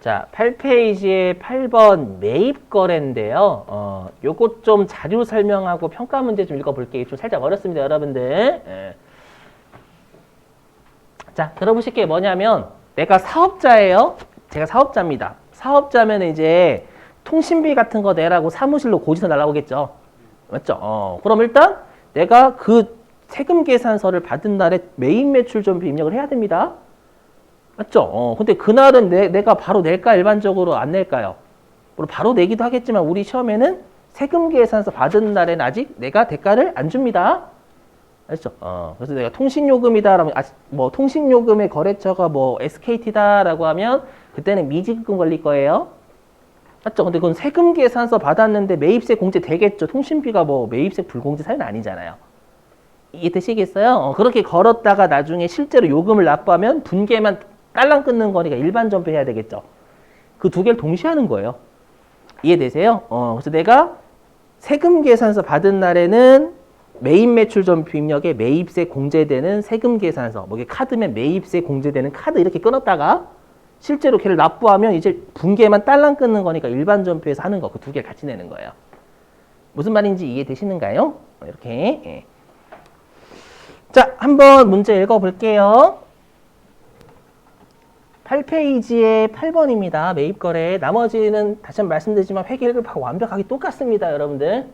자, 8페이지에 8번 매입 거래인데요. 요것 좀 자료 설명하고 평가 문제 좀 읽어볼게요. 좀 살짝 어렵습니다, 여러분들. 자, 들어보실 게 뭐냐면 내가 사업자예요. 제가 사업자입니다. 사업자면 이제 통신비 같은 거 내라고 사무실로 고지서 날라오겠죠. 맞죠? 그럼 일단 내가 그 세금 계산서를 받은 날에 매입 매출 전비 입력을 해야 됩니다. 맞죠? 근데 그날은 내가 바로 낼까 일반적으로 안 낼까요? 물론 바로 내기도 하겠지만 우리 시험에는 세금 계산서 받은 날에는 아직 내가 대가를 안 줍니다. 알죠? 그래서 내가 통신요금이다라면 뭐 통신요금의 거래처가 뭐 SKT다라고 하면 그때는 미지급금 걸릴 거예요. 맞죠? 근데 그건 세금 계산서 받았는데 매입세 공제 되겠죠. 통신비가 뭐 매입세 불공제 사유는 아니잖아요. 이해되시겠어요? 그렇게 걸었다가 나중에 실제로 요금을 납부하면 분계만 딸랑 끊는 거니까 일반 전폐해야 되겠죠. 그 두 개를 동시에 하는 거예요. 이해되세요? 그래서 내가 세금 계산서 받은 날에는 매입 매출 전표 입력에 매입세 공제되는 세금 계산서, 뭐 이게 카드면 매입세 공제되는 카드 이렇게 끊었다가 실제로 걔를 납부하면 이제 분계만 딸랑 끊는 거니까 일반 전표에서 하는 거, 그 두 개를 같이 내는 거예요. 무슨 말인지 이해되시는가요? 이렇게. 예. 자, 한번 문제 읽어볼게요. 8페이지에 8번입니다. 매입거래. 나머지는 다시 한번 말씀드리지만 회계일급하고 완벽하게 똑같습니다, 여러분들.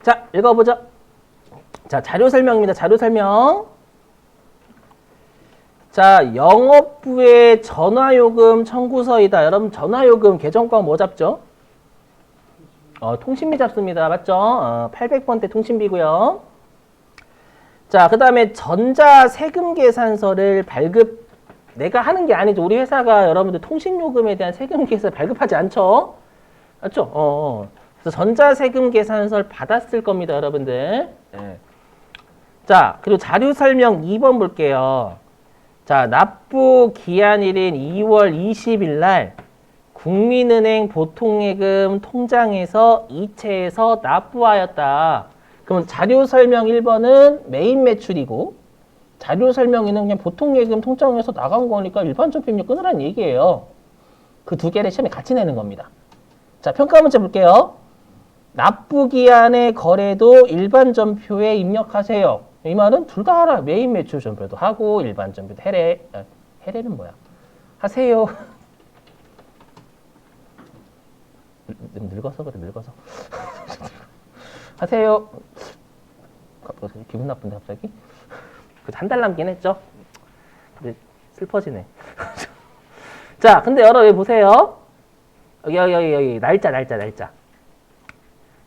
자, 읽어보죠. 자, 자료 설명입니다. 자료 설명. 자, 영업부의 전화요금 청구서이다. 여러분, 전화요금 계정권 뭐 잡죠? 통신비 잡습니다. 맞죠? 800번대 통신비고요. 자, 그 다음에 전자세금계산서를 발급, 내가 하는 게 아니죠. 우리 회사가 여러분들 통신요금에 대한 세금계산을 발급하지 않죠? 맞죠? 그래서 전자세금계산서를 받았을 겁니다, 여러분들. 네. 자, 그리고 자료 설명 2번 볼게요. 자, 납부 기한일인 2월 20일 날 국민은행 보통예금 통장에서 이체해서 납부하였다. 그럼 자료 설명 1번은 매입 매출이고 자료 설명 2는 그냥 보통예금 통장에서 나간 거니까 일반 전표입력 끊으라는 얘기예요. 그 두 개를 시험에 같이 내는 겁니다. 자, 평가 문제 볼게요. 납부 기한의 거래도 일반 전표에 입력하세요. 이 말은 둘 다 하라. 매입 매출 전표도 하고 일반 전표도 해례는 뭐야? 하세요. 늙어서 그래, 늙어서. 하세요. 기분 나쁜데 갑자기? 한 달 남긴 했죠? 근데 슬퍼지네. 자, 근데 여러분 보세요. 여기 날짜.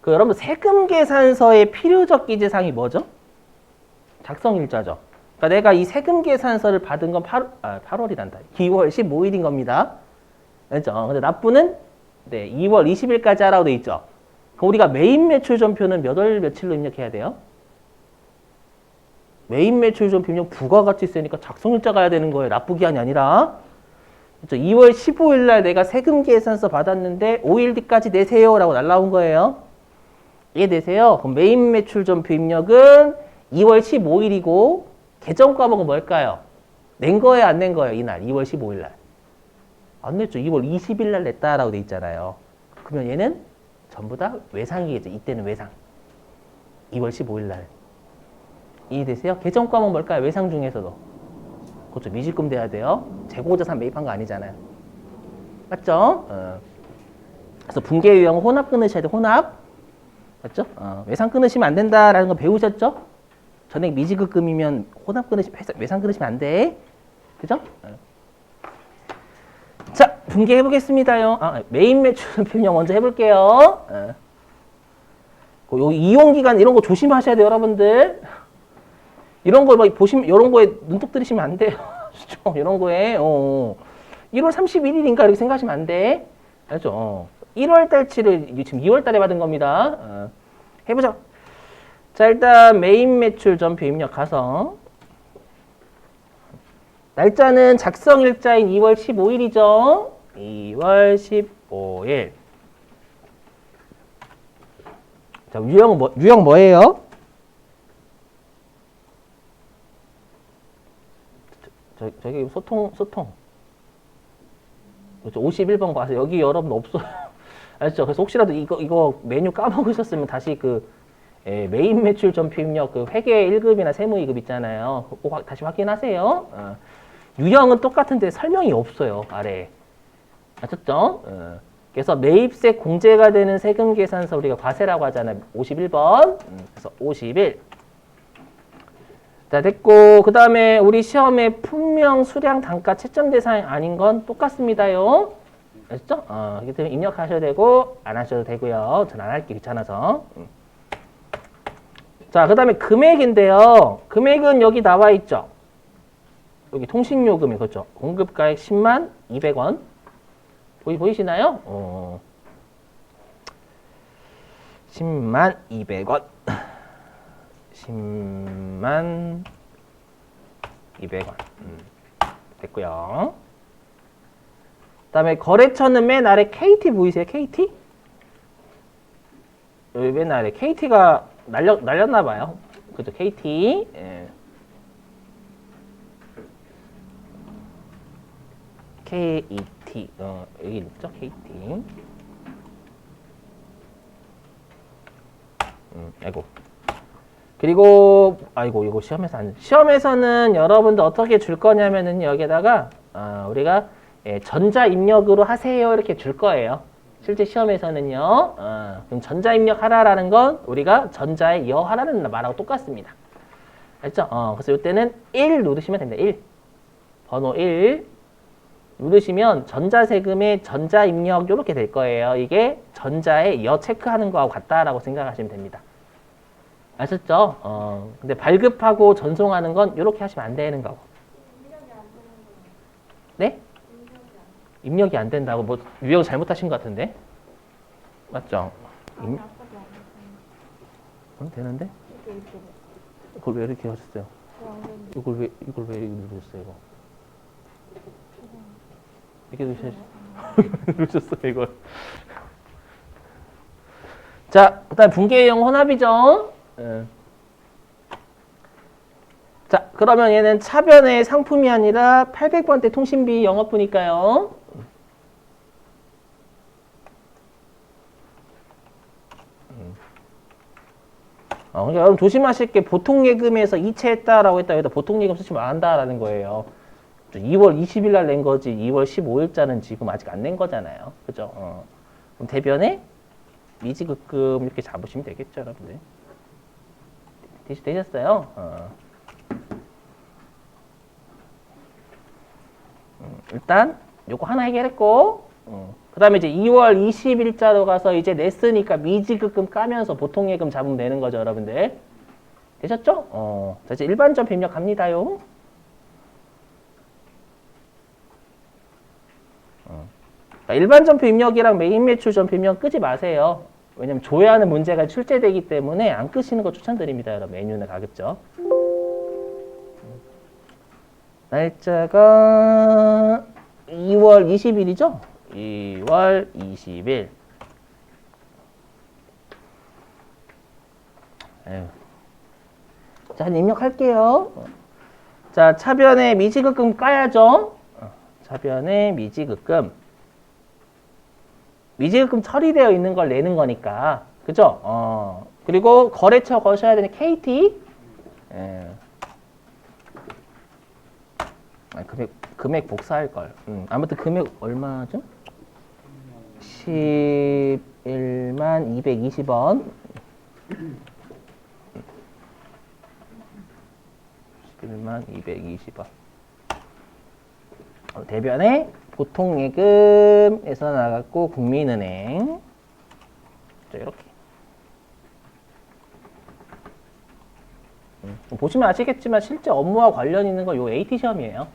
그 여러분 세금 계산서의 필요적 기재사항이 뭐죠? 작성일자죠. 그러니까 내가 이 세금 계산서를 받은 건 8월이란다. 2월 15일인 겁니다. 그렇죠? 근데 납부는 2월 20일까지 하라고 돼 있죠. 그럼 우리가 매입 매출 전표는 몇 월 며칠로 입력해야 돼요? 매입 매출 전표 입력 부가가치 세니까 작성일자 가야 되는 거예요. 납부 기한이 아니라. 그렇죠? 2월 15일 날 내가 세금 계산서 받았는데 5일 뒤까지 내세요라고 날라온 거예요. 이해되세요? 그럼 매입 매출 전표 입력은 2월 15일이고 계정 과목은 뭘까요? 낸 거예요, 안 낸 거예요? 이날 2월 15일 날. 안 냈죠. 2월 20일 날 냈다라고 돼 있잖아요. 그러면 얘는 전부 다 외상이겠죠. 이때는 외상. 2월 15일 날. 이해되세요? 계정 과목 뭘까요? 외상 중에서도. 그렇죠. 미지금 돼야 돼요. 재고자산 매입한 거 아니잖아요. 맞죠? 그래서 분계 유형 혼합 끊으셔야 돼요. 혼합. 맞죠? 외상 끊으시면 안 된다라는 거 배우셨죠? 전액 미지급금이면 혼합 끊으시면, 외상 끊으시면 안 돼. 그죠? 자, 분개해 보겠습니다요. 매입 매출 표명 먼저 해볼게요. 요 이용기간 이런 거 조심하셔야 돼요, 여러분들. 이런 거 막 보시면, 이런 거에 눈독 들이시면 안 돼요. 이런 거에, 1월 31일인가 이렇게 생각하시면 안 돼. 알죠? 1월 달치를 지금 2월 달에 받은 겁니다. 해보자. 자, 일단 매입 매출 전표 입력 가서 날짜는 작성 일자인 2월 15일이죠. 2월 15일. 자, 유형 뭐예요? 저기 소통. 그렇죠. 51번 가서 여기 여러분 없어요. 알죠? 그래서 혹시라도 이거 메뉴 까먹으셨으면 다시 메인 매출 전표 입력 회계 1급이나 세무 2급 있잖아요. 꼭 다시 확인하세요. 유형은 똑같은데 설명이 없어요. 아래에. 아셨죠? 그래서 매입세 공제가 되는 세금 계산서 우리가 과세라고 하잖아요. 51번. 그래서 51. 자, 됐고. 그 다음에 우리 시험에 품명, 수량, 단가, 채점 대상이 아닌 건 똑같습니다요. 아셨죠? 그렇기 때문에 입력하셔도 되고, 안 하셔도 되고요. 전 안 할게 귀찮아서. 자, 그 다음에 금액인데요. 금액은 여기 나와 있죠. 여기 통신요금이 그렇죠. 공급가액 10만 200원. 보이시나요? 10만 200원. 10만 200원. 됐고요. 그 다음에 거래처는 맨 아래 KT 보이세요? KT? 여기 맨 아래 KT가 날렸나 봐요. 그죠? KT. 예. KET. 여기 있죠? KT. 아이고. 그리고 이거 시험에서는 여러분들 어떻게 줄 거냐면은 여기에다가 우리가 전자 입력으로 하세요 이렇게 줄 거예요. 실제 시험에서는요. 그럼 전자 입력하라라는 건 우리가 전자에 여하라는 말하고 똑같습니다. 알죠? 그래서 이때는 1 누르시면 됩니다. 1. 번호 1 누르시면 전자세금의 전자 입력 이렇게 될 거예요. 이게 전자에 여 체크하는 거하고 같다라고 생각하시면 됩니다. 아셨죠? 근데 발급하고 전송하는 건 이렇게 하시면 안 되는 거고. 네? 입력이 안 된다고 뭐 유형 잘못하신 것 같은데? 맞죠? 되는데? 이걸 왜 이렇게 하셨어요? 이걸 왜 누르셨어요? 이렇게 누르셨어요 이걸. 자, 그다음 분계형 혼합이죠. 자, 그러면 얘는 차변의 상품이 아니라 800번대 통신비 영업부니까요. 그러니까 여러분 조심하실 게 보통 예금에서 이체했다라고 했다. 여기다 보통 예금 쓰시면 안 한다라는 거예요. 2월 20일 날 낸 거지 2월 15일자는 지금 아직 안 낸 거잖아요. 그죠? 그럼 대변에 미지급금 이렇게 잡으시면 되겠죠, 여러분들. 되셨어요? 일단 요거 하나 해결했고 그 다음에 이제 2월 20일자로 가서 이제 냈으니까 미지급금 까면서 보통예금 잡으면 되는 거죠, 여러분들. 되셨죠? 자, 이제 일반점 입력 갑니다요. 일반 전표 입력이랑 메인 매출 전표 입력 끄지 마세요. 왜냐면 조회하는 문제가 출제되기 때문에 안 끄시는 거 추천드립니다, 여러분. 메뉴는 가급적. 날짜가 2월 20일이죠? 2월 20일. 자, 입력할게요. 자, 차변에 미지급금 까야죠? 차변에 미지급금. 미지급금 처리되어 있는 걸 내는 거니까. 그죠? 그리고 거래처 거셔야 되는 KT. 금액 복사할 걸. 아무튼 금액 얼마죠? 11만 220원. 11만 220원. 대변에 보통예금에서 나갔고 국민은행. 자, 이렇게. 보시면 아시겠지만 실제 업무와 관련 있는 건 요 AT 시험이에요.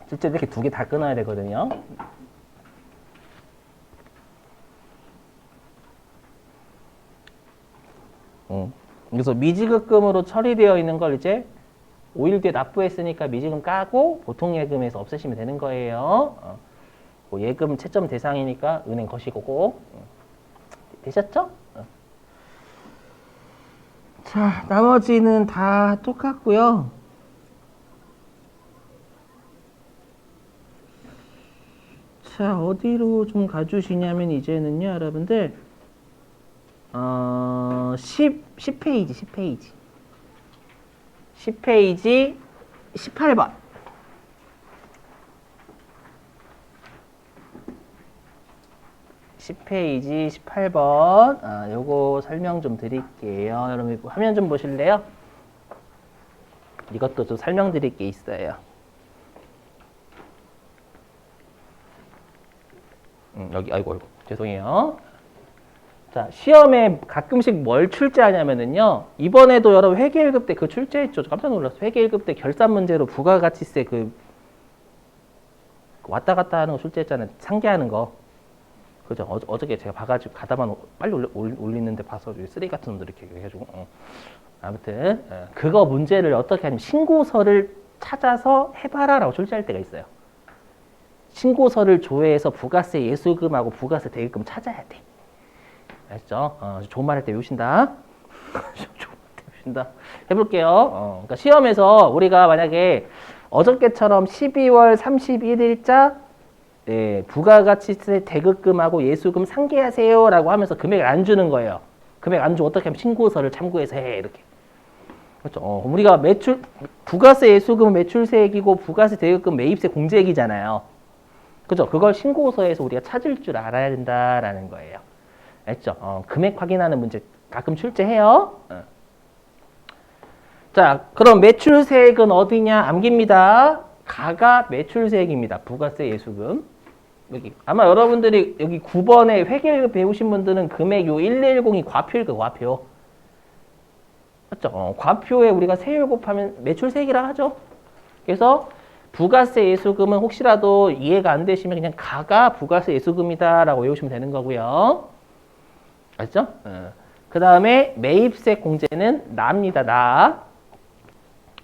실제 이렇게 두 개 다 끊어야 되거든요. 그래서 미지급금으로 처리되어 있는 걸 이제 5일 뒤에 납부했으니까 미지급 까고 보통예금에서 없애시면 되는 거예요. 뭐 예금 채점 대상이니까 은행 거시고 꼭. 되셨죠? 자, 자, 나머지는 다 똑같고요. 자, 어디로 좀 가주시냐면 이제는요, 여러분들 10페이지, 10페이지. 10페이지 18번. 10페이지 18번. 요거 설명 좀 드릴게요. 여러분 화면 좀 보실래요? 이것도 좀 설명드릴 게 있어요. 여기, 아이고, 죄송해요. 자, 시험에 가끔씩 뭘 출제하냐면은요, 이번에도 여러분 회계 1급 때 그 출제했죠. 깜짝 놀랐어요. 회계 1급 때 결산 문제로 부가가치세 그 왔다 갔다 하는 거 출제했잖아요. 상계하는 거. 그죠? 어저께 제가 봐가지고 가다만 빨리 올리는데 봐서 쓰레기 같은 놈들 이렇게 해가지고. 아무튼, 그거 문제를 어떻게 하냐면 신고서를 찾아서 해봐라라고 출제할 때가 있어요. 신고서를 조회해서 부가세 예수금하고 부가세 대금금 찾아야 돼. 알죠? 좋은 말 할 때 외우신다. 좋은 말 할 때 외우신다. 해볼게요. 그러니까 시험에서 우리가 만약에 어저께처럼 12월 31일자 부가가치세 대금금하고 예수금 상계하세요라고 하면서 금액을 안 주는 거예요. 금액 안 주고 어떻게 하면 신고서를 참고해서 해 이렇게. 그렇죠? 우리가 매출 부가세 예수금은 매출세액이고 부가세 대금금 매입세 공제액이잖아요. 그죠? 그걸 신고서에서 우리가 찾을 줄 알아야 된다라는 거예요. 알죠? 금액 확인하는 문제 가끔 출제해요. 자, 그럼 매출세액은 어디냐? 암기입니다. 가가 매출세액입니다. 부가세 예수금. 여기 아마 여러분들이 여기 9번에 회계 배우신 분들은 금액 요 110이 과표일 거예요. 과표. 맞죠? 과표에 우리가 세율 곱하면 매출세액이라 하죠. 그래서 부가세 예수금은 혹시라도 이해가 안 되시면 그냥 가가 부가세 예수금이다라고 외우시면 되는 거고요. 알죠? 그 다음에 매입세 공제는 납니다. 나.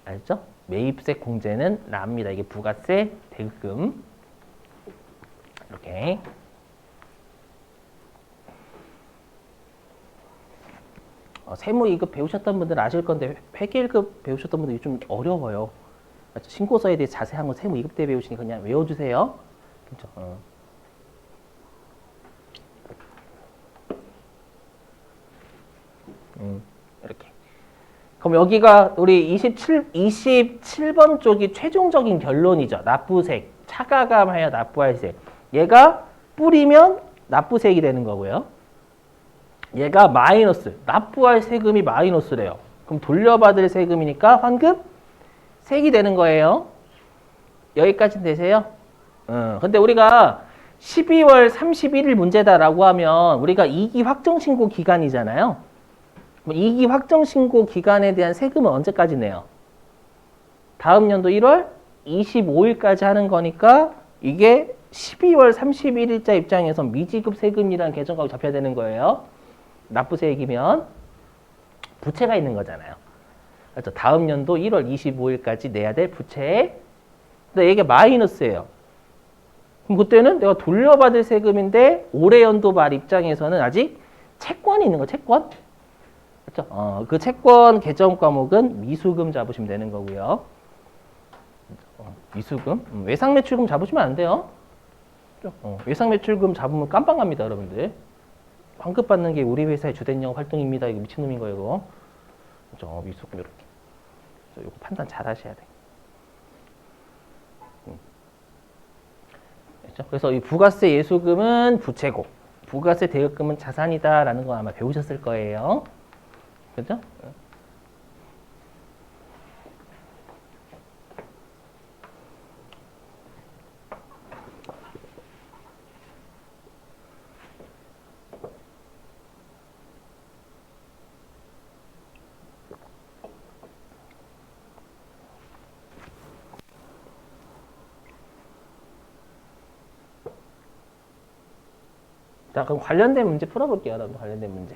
알죠? 매입세 공제는 납니다. 이게 부가세 대금. 이렇게. 세무 2급 배우셨던 분들은 아실 건데 회계 1급 배우셨던 분들이 좀 어려워요. 신고서에 대해 자세한 건 세무 2급 때 배우시니까 그냥 외워주세요. 그렇죠? 이렇게. 그럼 여기가 우리 27번 쪽이 최종적인 결론이죠. 납부세액. 차가감하여 납부할 세액. 얘가 뿌리면 납부세액이 되는 거고요. 얘가 마이너스. 납부할 세금이 마이너스래요. 그럼 돌려받을 세금이니까 환급 세액이 되는 거예요. 여기까지는 되세요? 근데 우리가 12월 31일 문제다라고 하면 우리가 2기 확정신고 기간이잖아요. 2기 확정신고 기간에 대한 세금은 언제까지 내요? 다음 연도 1월 25일까지 하는 거니까 이게 12월 31일자 입장에서 미지급 세금이라는 계정하고 잡혀야 되는 거예요. 납부세액이면 부채가 있는 거잖아요. 그렇죠? 다음 연도 1월 25일까지 내야 될 부채. 근데 이게 마이너스예요. 그럼 그때는 내가 돌려받을 세금인데 올해 연도 말 입장에서는 아직 채권이 있는 거, 채권. 그렇죠? 그 채권 계정 과목은 미수금 잡으시면 되는 거고요. 미수금. 외상매출금 잡으시면 안 돼요. 외상매출금 잡으면 깜빵 갑니다, 여러분들. 환급 받는 게 우리 회사의 주된 영업 활동입니다. 이거 미친놈인 거예요, 이거. 그렇죠? 미수금 이렇게. 이거 판단 잘 하셔야 돼. 그렇죠? 그래서 이 부가세 예수금은 부채고, 부가세 대금금은 자산이다라는 거 아마 배우셨을 거예요. 그죠? 자, 그럼 관련된 문제 풀어볼게요, 여러분. 관련된 문제.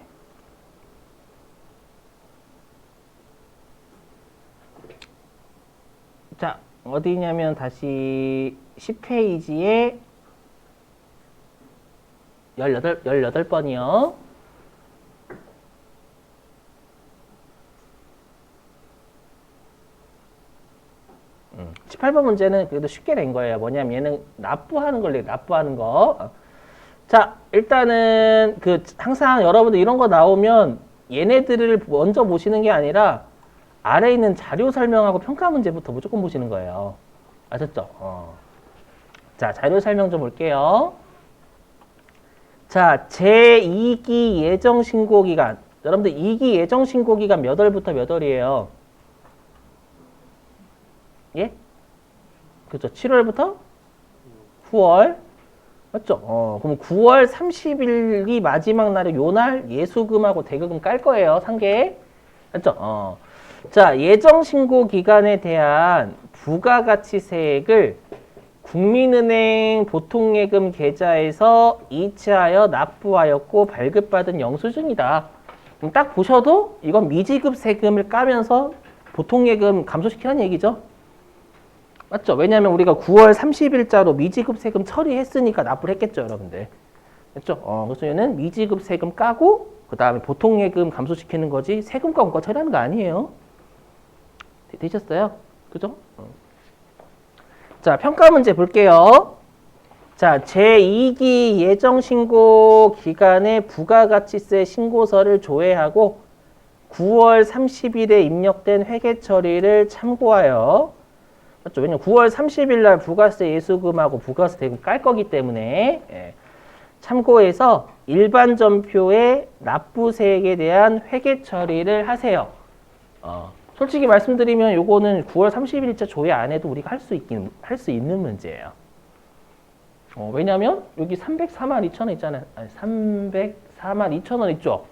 자, 어디냐면 다시 10페이지에 18번이요. 18번 문제는 그래도 쉽게 낸 거예요. 뭐냐면 얘는 납부하는 걸 납부하는 거. 자, 일단은 항상 여러분들 이런 거 나오면 얘네들을 먼저 보시는 게 아니라 아래에 있는 자료 설명하고 평가 문제부터 무조건 보시는 거예요. 아셨죠? 자, 자료 설명 좀 볼게요. 자, 제2기 예정 신고 기간. 여러분들 2기 예정 신고 기간 몇 월부터 몇 월이에요? 예? 그죠? 7월부터 9월. 맞죠? 그럼 9월 30일이 마지막 날에 요날 예수금하고 대금은 깔 거예요. 상계. 맞죠? 자, 예정 신고 기간에 대한 부가가치세액을 국민은행 보통예금 계좌에서 이체하여 납부하였고 발급받은 영수증이다. 그럼 딱 보셔도 이건 미지급 세금을 까면서 보통예금 감소시키는 얘기죠. 맞죠? 왜냐하면 우리가 9월 30일자로 미지급 세금 처리했으니까 납부를 했겠죠, 여러분들. 맞죠? 그래서 얘는 미지급 세금 까고 그 다음에 보통예금 감소시키는 거지 세금과 원가 처리하는 거 아니에요. 되셨어요? 그죠? 자, 평가 문제 볼게요. 자, 제2기 예정신고 기간에 부가가치세 신고서를 조회하고 9월 30일에 입력된 회계 처리를 참고하여 맞죠? 왜냐면 9월 30일 날 부가세 예수금하고 부가세 대금 깔 거기 때문에 참고해서 일반 전표의 납부세액에 대한 회계 처리를 하세요. 솔직히 말씀드리면 요거는 9월 30일자 조회 안 해도 우리가 할 수 있는 문제예요. 왜냐면 여기 304만 2천 원 있잖아요. 아니, 304만 2천 원 있죠.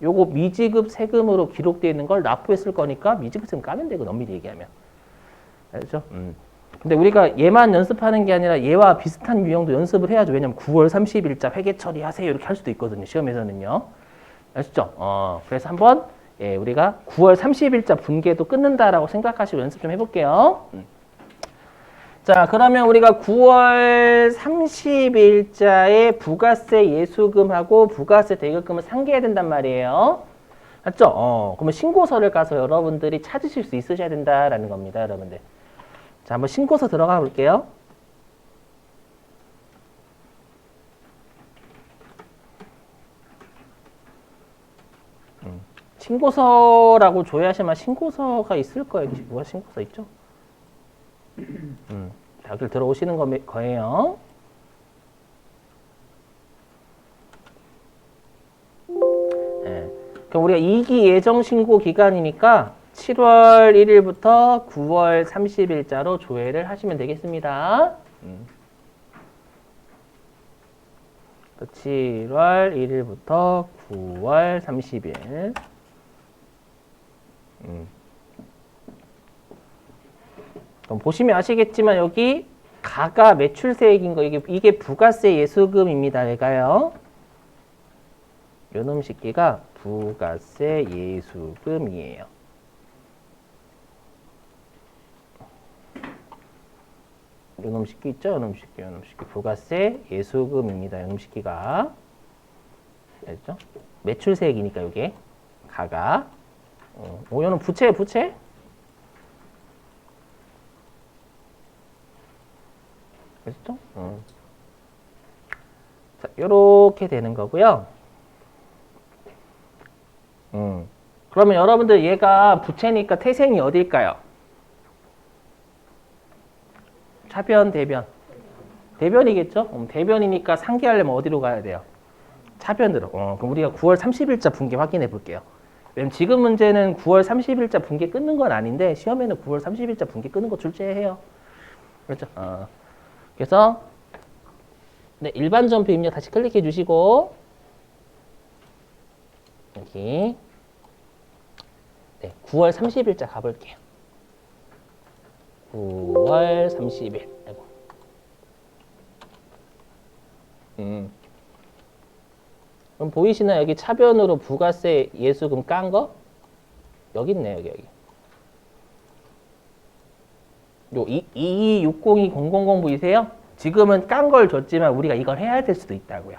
요거 미지급 세금으로 기록되어 있는 걸 납부했을 거니까 미지급 세금 까면 되고 엄밀히 얘기하면. 알죠? 근데 우리가 얘만 연습하는 게 아니라 얘와 비슷한 유형도 연습을 해야죠. 왜냐면 9월 30일자 회계 처리하세요. 이렇게 할 수도 있거든요. 시험에서는요. 아시죠? 그래서 한번 우리가 9월 30일자 분계도 끊는다라고 생각하시고 연습 좀 해볼게요. 자, 그러면 우리가 9월 30일자에 부가세 예수금하고 부가세 대금을 상기해야 된단 말이에요. 맞죠? 그러면 신고서를 가서 여러분들이 찾으실 수 있으셔야 된다라는 겁니다, 여러분들. 자, 한번 신고서 들어가 볼게요. 신고서라고 조회하시면 신고서가 있을 거예요. 뭐가 신고서 있죠? 자, 여기 들어오시는 거예요. 네. 그럼 우리가 2기 예정 신고 기간이니까 7월 1일부터 9월 30일자로 조회를 하시면 되겠습니다. 7월 1일부터 9월 30일. 그럼 보시면 아시겠지만 여기 가가 매출세액인 거 이게 부가세 예수금입니다. 얘가요. 요놈 식기가 부가세 예수금이에요. 요놈 식기 있죠? 요놈 식기 부가세 예수금입니다. 요놈 식기가 알죠? 매출세액이니까 요게 가가 요는 부채 그렇죠? 자, 요렇게 되는 거고요. 그러면 여러분들 얘가 부채니까 태생이 어딜까요? 차변, 대변. 대변이겠죠? 대변이니까 상기하려면 어디로 가야 돼요? 차변으로. 그럼 우리가 9월 30일자 분계 확인해 볼게요. 왜냐면 지금 문제는 9월 30일자 분계 끊는 건 아닌데 시험에는 9월 30일자 분계 끊는 거 출제해요. 그렇죠? 그래서 네, 일반 전표 입력 다시 클릭해 주시고 여기 네, 9월 30일자 가볼게요. 9월 30일. 아이고. 그럼 보이시나요? 여기 차변으로 부가세 예수금 깐 거? 여기 있네요, 여기. 요 22602000 보이세요? 지금은 깐 걸 줬지만 우리가 이걸 해야 될 수도 있다고요.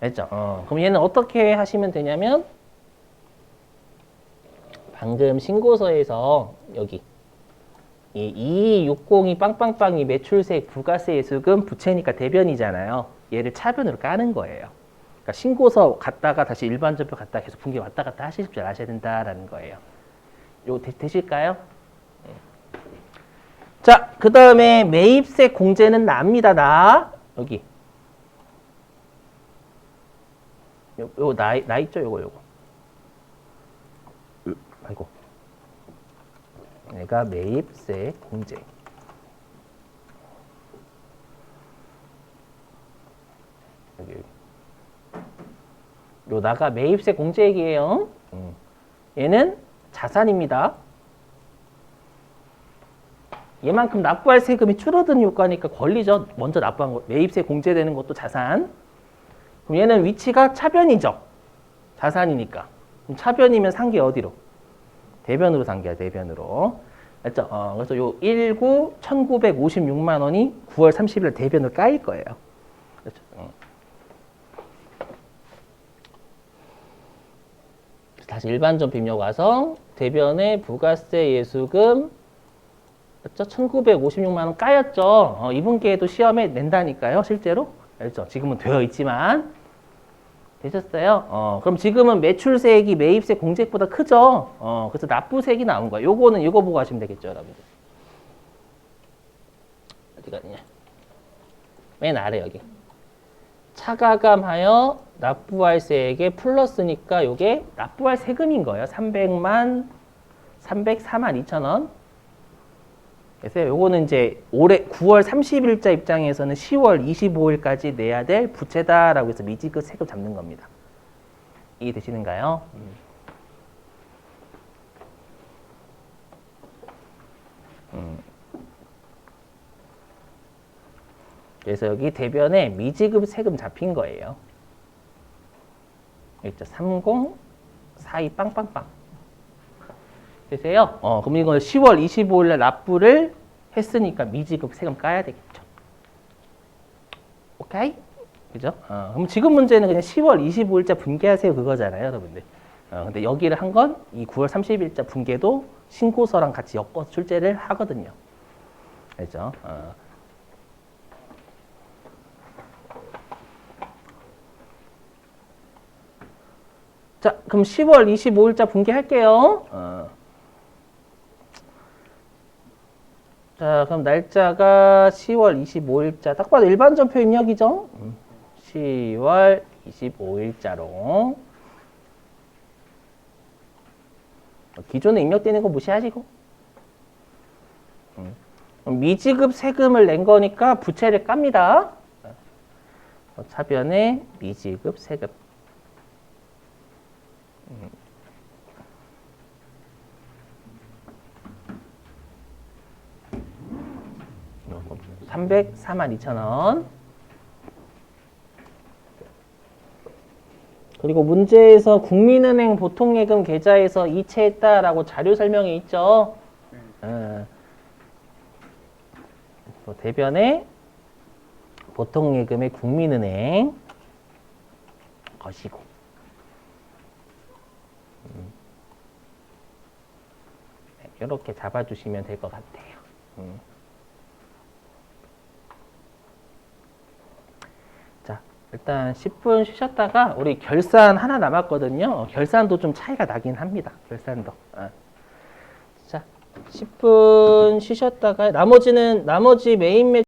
알죠? 그럼 얘는 어떻게 하시면 되냐면 방금 신고서에서 여기 이 2260이 빵빵빵이 매출세액 부가세 예수금 부채니까 대변이잖아요. 얘를 차변으로 까는 거예요. 그러니까 신고서 갔다가 다시 일반 전표 갔다가 계속 분기 왔다 갔다 하실 줄 아셔야 된다라는 거예요. 요거 되실까요? 네. 자, 그 다음에 매입세 공제는 납니다. 나 여기 요거 나 있죠? 요거 아이고 내가 매입세 공제 여기 요 나가 매입세 공제액이에요. 얘는 자산입니다. 얘만큼 납부할 세금이 줄어드는 효과니까 권리죠. 먼저 납부한 거 매입세 공제되는 것도 자산. 그럼 얘는 위치가 차변이죠. 자산이니까. 그럼 차변이면 상계 어디로? 대변으로 상계야, 대변으로. 알죠? 그래서 요 1956만 원이 9월 30일 대변으로 까일 거예요. 그렇죠? 다시 일반 전표 입력 와서 대변에 부가세 예수금 그렇죠? 1956만 원 까였죠. 이분 기에도 시험에 낸다니까요, 실제로. 알죠? 지금은 되어 있지만 되셨어요? 그럼 지금은 매출세액이 매입세 공제액보다 크죠? 그래서 납부세액이 나온 거예요. 요거는 이거 보고 하시면 되겠죠, 여러분들. 어디 갔냐? 맨 아래 여기. 차가감하여 납부할 세액에 플러스니까 요게 납부할 세금인 거예요. 304만 2천 원. 그래서 요거는 이제 올해 9월 30일자 입장에서는 10월 25일까지 내야 될 부채다라고 해서 미지급 세금 잡는 겁니다. 이해되시는가요? 그래서 여기 대변에 미지급 세금 잡힌 거예요. 여기 있죠. 3042 빵빵빵. 되세요? 그럼 이거 10월 25일에 납부를 했으니까 미지급 세금 까야 되겠죠. 오케이? 그죠? 그럼 지금 문제는 그냥 10월 25일자 분개하세요 그거잖아요, 여러분들. 근데 여기를 한 건 이 9월 30일자 분개도 신고서랑 같이 엮어서 출제를 하거든요. 알죠? 자, 그럼 10월 25일자 분개할게요. 자, 그럼 날짜가 10월 25일자. 딱 봐도 일반 전표 입력이죠? 10월 25일자로. 기존에 입력되는 거 무시하시고. 미지급 세금을 낸 거니까 부채를 깝니다. 차변에 미지급 세금. 304만 2천 원. 그리고 문제에서 국민은행 보통예금 계좌에서 이체했다라고 자료 설명에 있죠. 또 대변에 보통예금의 국민은행 것이고. 이렇게 잡아주시면 될 것 같아요. 자, 일단 10분 쉬셨다가 우리 결산 하나 남았거든요. 결산도 좀 차이가 나긴 합니다. 결산도. 자, 10분 쉬셨다가 나머지 메인